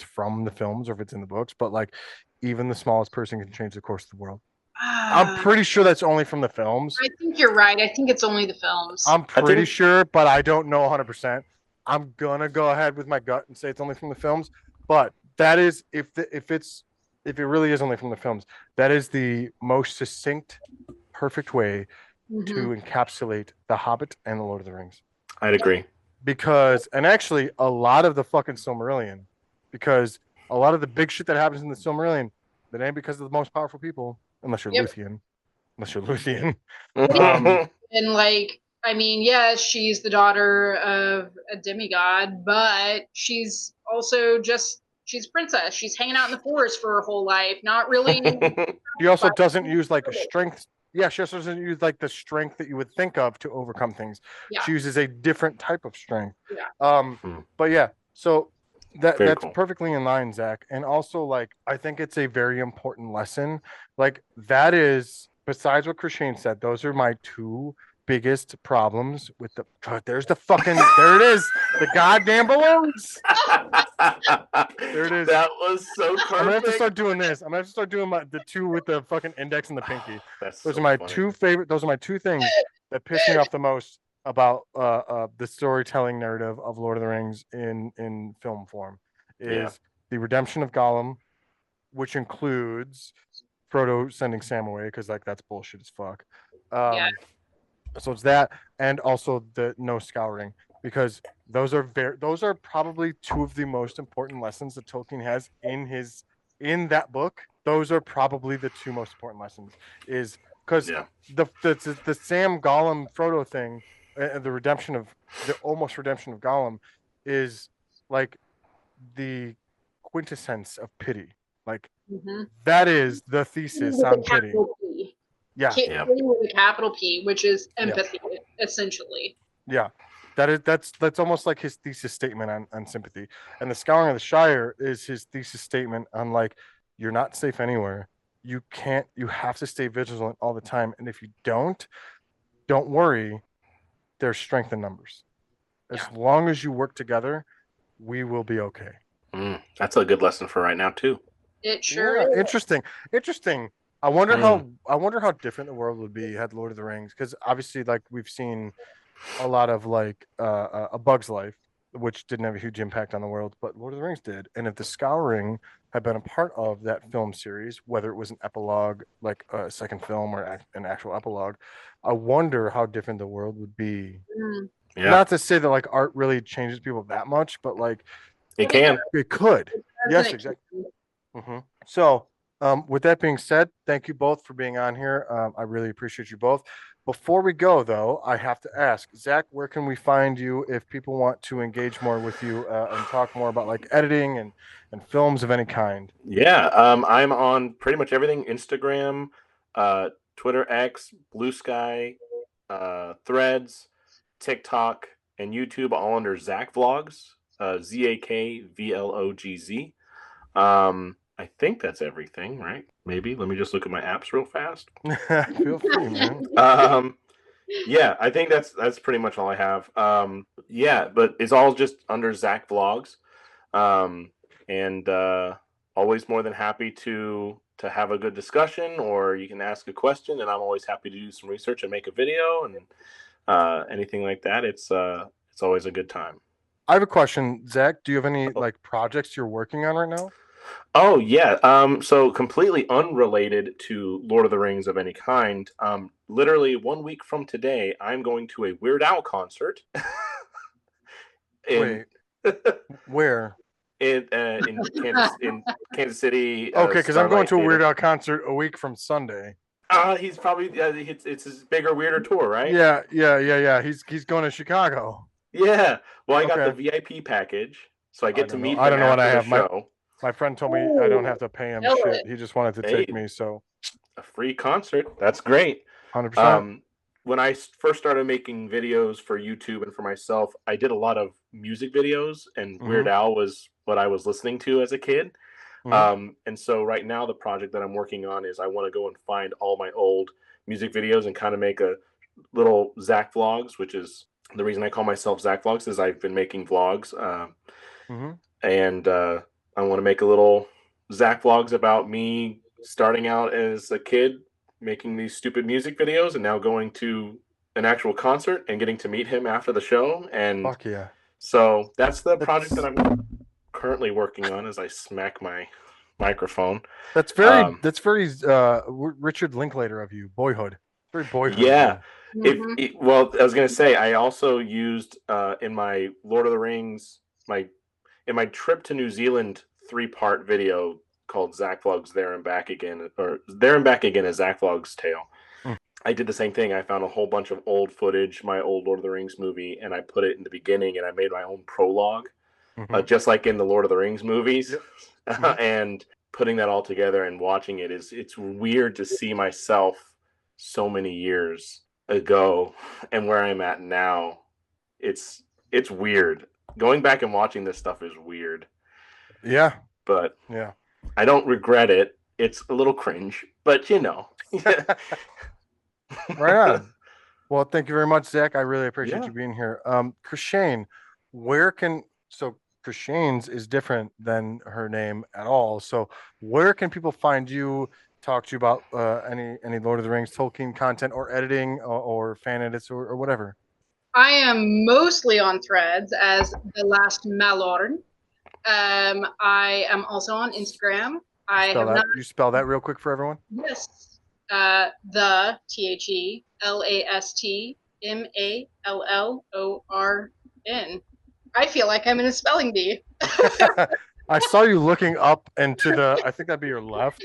from the films or if it's in the books, but like even the smallest person can change the course of the world. I'm pretty sure that's only from the films. I think you're right. I think it's only the films. I'm pretty sure, but I don't know 100%. I'm gonna go ahead with my gut and say it's only from the films. But that is if it really is only from the films, that is the most succinct, perfect way to encapsulate The Hobbit and The Lord of the Rings. I'd agree. Because, and actually, a lot of the fucking Silmarillion, because a lot of the big shit that happens in the Silmarillion, that ain't because of the most powerful people, unless you're Luthien. And like, I mean, yes, she's the daughter of a demigod, but she's also she's a princess. She's hanging out in the forest for her whole life, not really. She also doesn't use like a strength. Yeah, she also doesn't use like the strength that you would think of to overcome things. Yeah. She uses a different type of strength. Yeah. But yeah, so that's cool. Perfectly in line, Zach. And also, like, I think it's a very important lesson. Like, that is, besides what Christine said, those are my two biggest problems with the. There's the fucking. There it is. The goddamn balloons. There it is. That was so perfect. I'm gonna have to start doing this. I'm gonna have to start doing the two with the fucking index and the pinky. Those are my two favorite. Those are my two things that piss me off the most about the storytelling narrative of Lord of the Rings in film form. Is the redemption of Gollum, which includes Frodo sending Sam away because like that's bullshit as fuck. So it's that, and also the no scouring, because those are probably two of the most important lessons that Tolkien has in that book. Those are probably the two most important lessons, is because the Sam Gollum Frodo thing, the almost redemption of Gollum, is like the quintessence of pity. Like that is the thesis on pity. With a capital P, which is empathy, essentially. Yeah, that's almost like his thesis statement on sympathy. And the Scouring of the Shire is his thesis statement on like, you're not safe anywhere. You have to stay vigilant all the time. And if you don't worry, there's strength in numbers. As long as you work together, we will be okay. That's a good lesson for right now too. It sure is. Interesting. I wonder how different the world would be had Lord of the Rings, because obviously, like, we've seen a lot of like A Bug's Life, which didn't have a huge impact on the world, but Lord of the Rings did. And if The Scouring had been a part of that film series, whether it was an epilogue, like a second film, or an actual epilogue, I wonder how different the world would be. Yeah. Not to say that like art really changes people that much, but like it can. It could. Yes, exactly. So, with that being said, thank you both for being on here. I really appreciate you both. Before we go, though, I have to ask, Zach, where can we find you if people want to engage more with you and talk more about like editing and films of any kind? Yeah, I'm on pretty much everything: Instagram, Twitter, X, Blue Sky, Threads, TikTok, and YouTube, all under Zach Vlogs, ZAKVLOGZ. I think that's everything, right? Maybe. Let me just look at my apps real fast. Feel free, man. Yeah, I think that's pretty much all I have. Yeah, but it's all just under Zach Vlogs. And always more than happy to have a good discussion, or you can ask a question, and I'm always happy to do some research and make a video and anything like that. It's always a good time. I have a question, Zach. Do you have any like projects you're working on right now? Oh yeah. So completely unrelated to Lord of the Rings of any kind. Literally 1 week from today, I'm going to a Weird Al concert. Wait, where? In Kansas City. Okay, because I'm going to a Weird Al concert a week from Sunday. He's probably it's his bigger, weirder tour, right? Yeah. He's going to Chicago. Yeah. Well, I got the VIP package, so I get to meet him. I don't know what I have. Show. My friend told me I don't have to pay him shit. He just wanted to take me. So a free concert. That's great. 100%. When I first started making videos for YouTube and for myself, I did a lot of music videos, and Weird Al was what I was listening to as a kid. And so right now the project that I'm working on is I want to go and find all my old music videos and kind of make a little Zach Vlogs, which is the reason I call myself Zach Vlogs, is I've been making vlogs. And I want to make a little Zach Vlogs about me starting out as a kid making these stupid music videos and now going to an actual concert and getting to meet him after the show. And fuck yeah. So that's the project that I'm currently working on as I smack my microphone. That's very Richard Linklater of you. Boyhood. Very Boyhood. Yeah. Well, I was going to say, I also used in my Lord of the Rings, in my trip to New Zealand 3-part video called Zach Vlogs There and Back Again, or There and Back Again, a Zach Vlogs Tale. I did the same thing. I found a whole bunch of old footage, my old Lord of the Rings movie, and I put it in the beginning, and I made my own prologue, just like in the Lord of the Rings movies. And putting that all together and watching it it's weird to see myself so many years ago and where I'm at now. It's weird. Going back and watching this stuff is weird. Yeah. But yeah, I don't regret it. It's a little cringe, but you know. Right on. Well, thank you very much, Zach. I really appreciate you being here. Krishane, Krishane's is different than her name at all. So where can people find you, talk to you about any Lord of the Rings Tolkien content or editing or fan edits or whatever? I am mostly on Threads as The Last Malorn. I am also on Instagram. You spell that real quick for everyone? Yes. The TheLastMalorn. I feel like I'm in a spelling bee. I saw you looking up and to the, I think that'd be your left.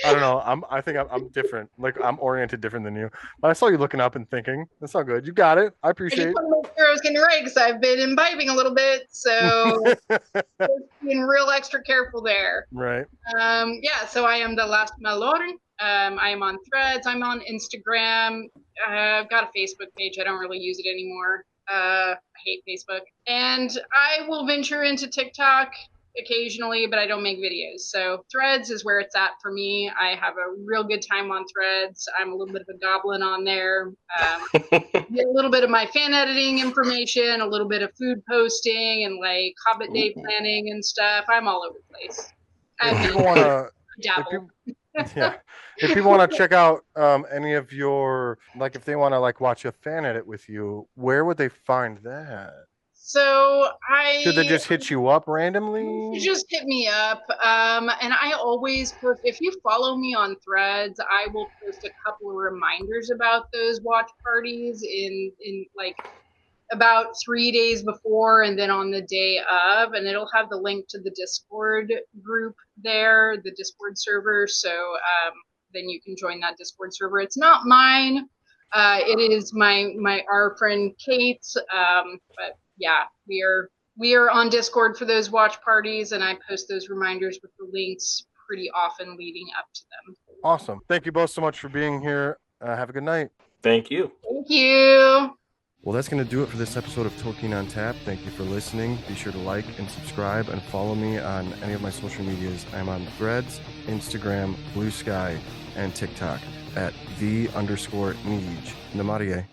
I don't know. I think I'm different. Like I'm oriented different than you. But I saw you looking up and thinking, that's all good. You got it. I appreciate it. I just want to make sure I was getting it right because I've been imbibing a little bit. So being real extra careful there. Right. Yeah, so I am The Last Malorn. I am on Threads. I'm on Instagram. I've got a Facebook page. I don't really use it anymore. I hate Facebook. And I will venture into TikTok occasionally, but I don't make videos. So Threads is where it's at for me. I have a real good time on Threads. I'm a little bit of a goblin on there. Get a little bit of my fan editing information, a little bit of food posting, and like Hobbit day planning and stuff. I'm all over the place. Yeah. If people want to check out any of your, like, if they want to like watch a fan edit with you, where would they find that? So Should they just hit you up randomly? You just hit me up. And I always post, if you follow me on Threads, I will post a couple of reminders about those watch parties in like about 3 days before and then on the day of, and it'll have the link to the Discord group there, the Discord server. So then you can join that Discord server. It's not mine. It is our friend Kate's. But yeah, we are on Discord for those watch parties, and I post those reminders with the links pretty often leading up to them. Awesome. Thank you both so much for being here. Have a good night. Thank you. Thank you. Well, that's going to do it for this episode of Tolkien on Tap. Thank you for listening. Be sure to like and subscribe and follow me on any of my social medias. I'm on Threads, Instagram, Blue Sky, and TikTok at @the_Neej. Namarie.